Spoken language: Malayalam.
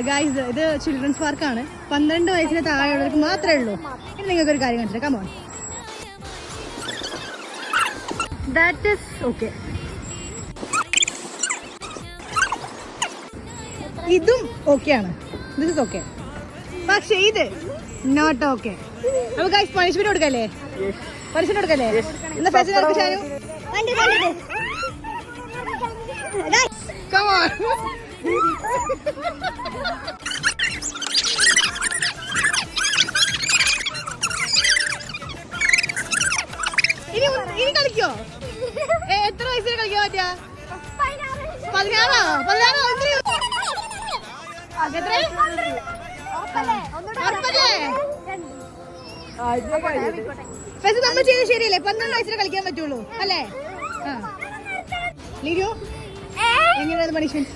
ഗൈസ് ഇത് ചിൽഡ്രൻസ് പാർക്കാണ്. 12 വയസ്സിന് താഴെയുള്ളവർക്ക് മാത്രമേ ഉള്ളൂ. ഇനി നിങ്ങൾക്ക് ഒരു കാര്യം കാണിച്ചിട്ട് കമോൺ. That is okay. ഇതും ഓക്കെയാണ്. This is okay. പക്ഷേ ഇത് നോട്ട് ഓക്കെ. അപ്പൊ ഗൈസ് പണിഷ്മെന്റ് കൊടുക്കല്ലേ? പണിഷ്മെന്റ് കൊടുക്കല്ലേ? എന്നാ ഫസ്റ്റ് നടക്ക് ഷാനു. Come on. ഇനി കളിക്കോ? എത്ര വയസ്സിൽ കളിക്കാൻ പറ്റാ? 16 പക്ഷെ നമ്മൾ ചെയ്ത് ശരിയല്ലേ? 12 വയസ്സിൽ കളിക്കാൻ പറ്റുള്ളൂ അല്ലേ? ലിയോ എങ്ങനെയാണ് പണിഷ്മെന്റ്?